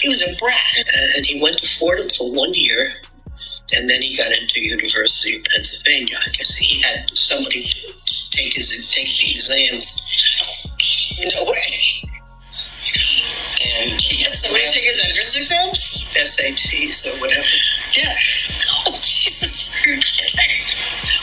He was a brat, and he went to Fordham for 1 year, and then he got into University of Pennsylvania. I guess he had somebody to take the exams. No way. And he had somebody take his entrance exams? SATs or whatever. Yeah. Oh, Jesus.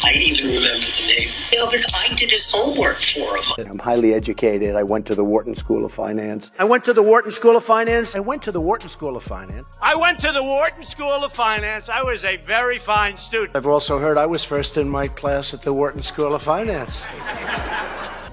I even remember the name. Yeah, but I did his homework for him. I'm highly educated. I went to the Wharton School of Finance. I went to the Wharton School of Finance. I went to the Wharton School of Finance. I went to the Wharton School of Finance. I was a very fine student. I've also heard I was first in my class at the Wharton School of Finance.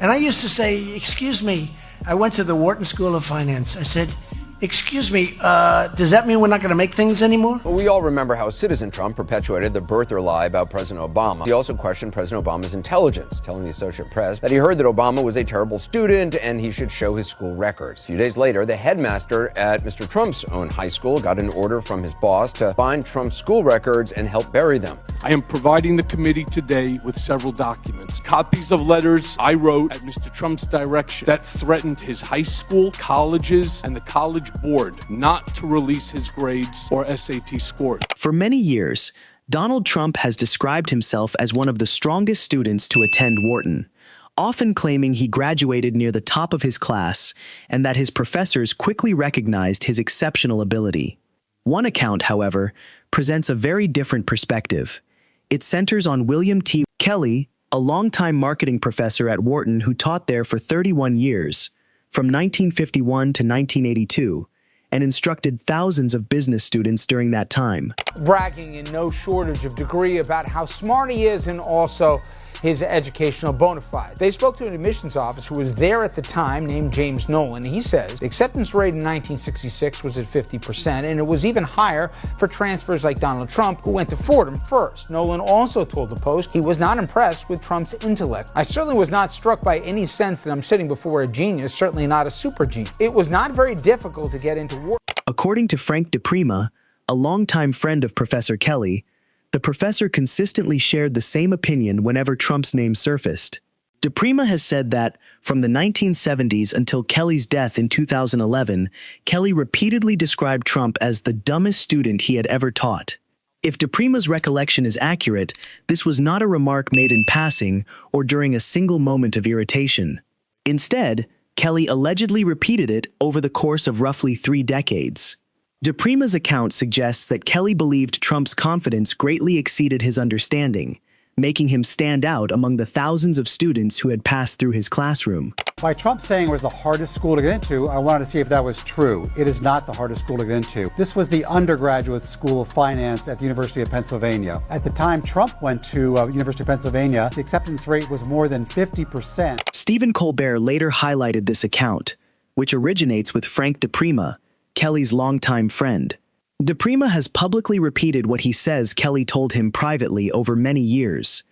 And I used to say, excuse me, I went to the Wharton School of Finance. I said, excuse me, does that mean we're not going to make things anymore? Well, we all remember how citizen Trump perpetuated the birther lie about President Obama. He also questioned President Obama's intelligence, telling the Associated Press that he heard that Obama was a terrible student and he should show his school records. A few days later, the headmaster at Mr. Trump's own high school got an order from his boss to find Trump's school records and help bury them. I am providing the committee today with several documents, copies of letters I wrote at Mr. Trump's direction that threatened his high school, colleges, and the college board not to release his grades or SAT scores. For many years, Donald Trump has described himself as one of the strongest students to attend Wharton, often claiming he graduated near the top of his class and that his professors quickly recognized his exceptional ability. One account, however, presents a very different perspective. It centers on William T. Kelley, a longtime marketing professor at Wharton who taught there for 31 years, from 1951 to 1982, and instructed thousands of business students during that time. Bragging in no shortage of degree about how smart he is and also his educational bona fides. They spoke to an admissions officer who was there at the time named James Nolan. He says the acceptance rate in 1966 was at 50%, and it was even higher for transfers like Donald Trump, who went to Fordham first. Nolan also told the Post he was not impressed with Trump's intellect. I certainly was not struck by any sense that I'm sitting before a genius, certainly not a super genius. It was not very difficult to get into work. According to Frank DiPrima, a longtime friend of Professor Kelley, the professor consistently shared the same opinion whenever Trump's name surfaced. DiPrima has said that, from the 1970s until Kelley's death in 2011, Kelley repeatedly described Trump as the dumbest student he had ever taught. If DiPrima's recollection is accurate, this was not a remark made in passing or during a single moment of irritation. Instead, Kelley allegedly repeated it over the course of roughly 3 decades. DiPrima's account suggests that Kelley believed Trump's confidence greatly exceeded his understanding, making him stand out among the thousands of students who had passed through his classroom. By Trump saying it was the hardest school to get into, I wanted to see if that was true. It is not the hardest school to get into. This was the undergraduate school of finance at the University of Pennsylvania. At the time Trump went to University of Pennsylvania, the acceptance rate was more than 50%. Stephen Colbert later highlighted this account, which originates with Frank DiPrima, Kelley's longtime friend. DiPrima has publicly repeated what he says Kelley told him privately over many years.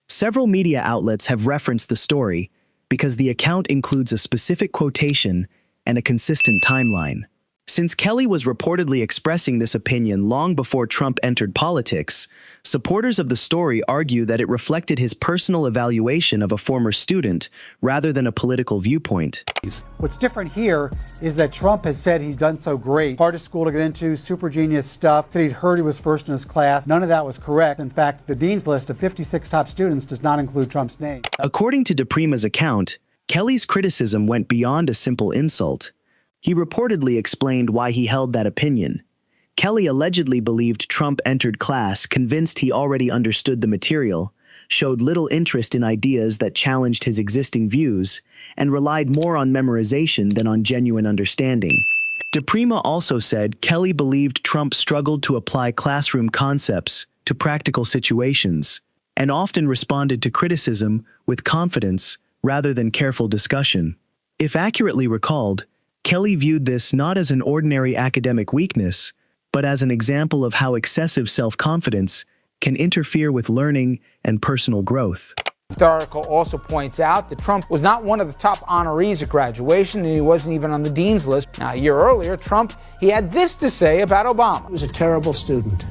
Several media outlets have referenced the story because the account includes a specific quotation and a consistent timeline. Since Kelley was reportedly expressing this opinion long before Trump entered politics, supporters of the story argue that it reflected his personal evaluation of a former student rather than a political viewpoint. What's different here is that Trump has said he's done so great. Hardest school to get into, super genius stuff, that he'd heard he was first in his class. None of that was correct. In fact, the dean's list of 56 top students does not include Trump's name. According to DiPrima's account, Kelley's criticism went beyond a simple insult. He reportedly explained why he held that opinion. Kelley allegedly believed Trump entered class convinced he already understood the material, showed little interest in ideas that challenged his existing views, and relied more on memorization than on genuine understanding. DiPrima also said Kelley believed Trump struggled to apply classroom concepts to practical situations, and often responded to criticism with confidence rather than careful discussion. If accurately recalled, Kelley viewed this not as an ordinary academic weakness, but as an example of how excessive self-confidence can interfere with learning and personal growth. The article also points out that Trump was not one of the top honorees at graduation, and he wasn't even on the dean's list. Now, a year earlier, Trump, he had this to say about Obama. He was a terrible student.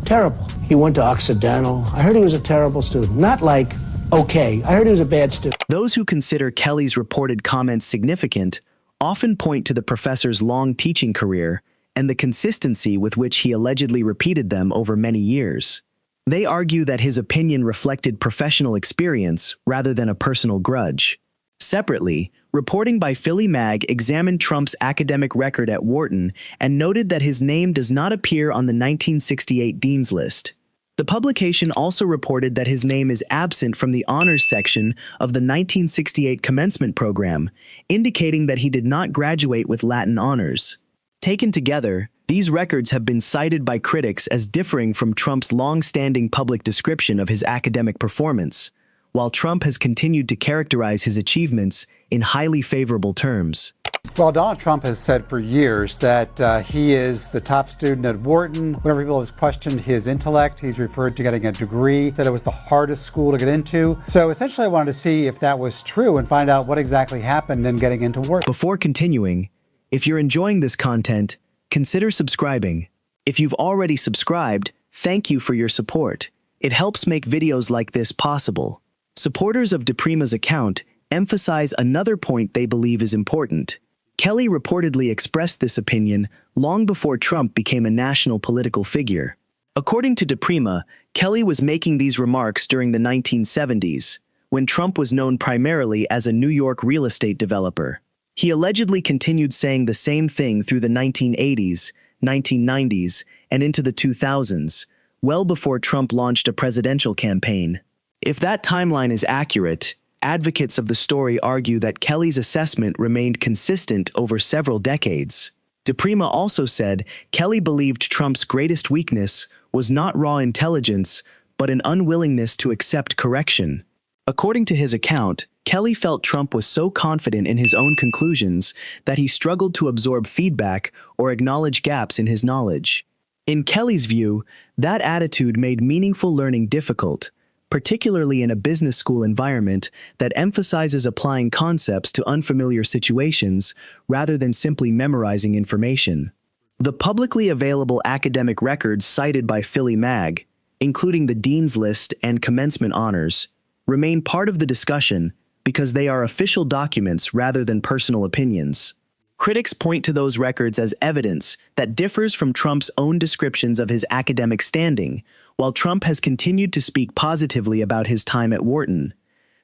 Terrible. He went to Occidental. I heard he was a terrible student. Not like, okay, I heard he was a bad student. Those who consider Kelley's reported comments significant often point to the professor's long teaching career and the consistency with which he allegedly repeated them over many years. They argue that his opinion reflected professional experience rather than a personal grudge. Separately, reporting by PhillyMag examined Trump's academic record at Wharton and noted that his name does not appear on the 1968 Dean's List. The publication also reported that his name is absent from the honors section of the 1968 commencement program, indicating that he did not graduate with Latin honors. Taken together, these records have been cited by critics as differing from Trump's long-standing public description of his academic performance, while Trump has continued to characterize his achievements in highly favorable terms. Well, Donald Trump has said for years that he is the top student at Wharton. Whenever people have questioned his intellect, he's referred to getting a degree, that it was the hardest school to get into. So essentially, I wanted to see if that was true and find out what exactly happened in getting into Wharton. Before continuing, if you're enjoying this content, consider subscribing. If you've already subscribed, thank you for your support. It helps make videos like this possible. Supporters of DiPrima's account emphasize another point they believe is important. Kelley reportedly expressed this opinion long before Trump became a national political figure. According to DiPrima, Kelley was making these remarks during the 1970s, when Trump was known primarily as a New York real estate developer. He allegedly continued saying the same thing through the 1980s, 1990s, and into the 2000s, well before Trump launched a presidential campaign. If that timeline is accurate, advocates of the story argue that Kelley's assessment remained consistent over several decades. DiPrima also said Kelley believed Trump's greatest weakness was not raw intelligence, but an unwillingness to accept correction. According to his account, Kelley felt Trump was so confident in his own conclusions that he struggled to absorb feedback or acknowledge gaps in his knowledge. In Kelley's view, that attitude made meaningful learning difficult, particularly in a business school environment that emphasizes applying concepts to unfamiliar situations rather than simply memorizing information. The publicly available academic records cited by PhillyMag, including the Dean's List and commencement honors, remain part of the discussion because they are official documents rather than personal opinions. Critics point to those records as evidence that differs from Trump's own descriptions of his academic standing, while Trump has continued to speak positively about his time at Wharton.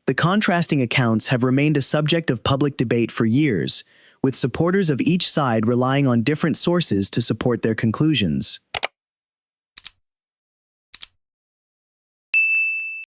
The contrasting accounts have remained a subject of public debate for years, with supporters of each side relying on different sources to support their conclusions.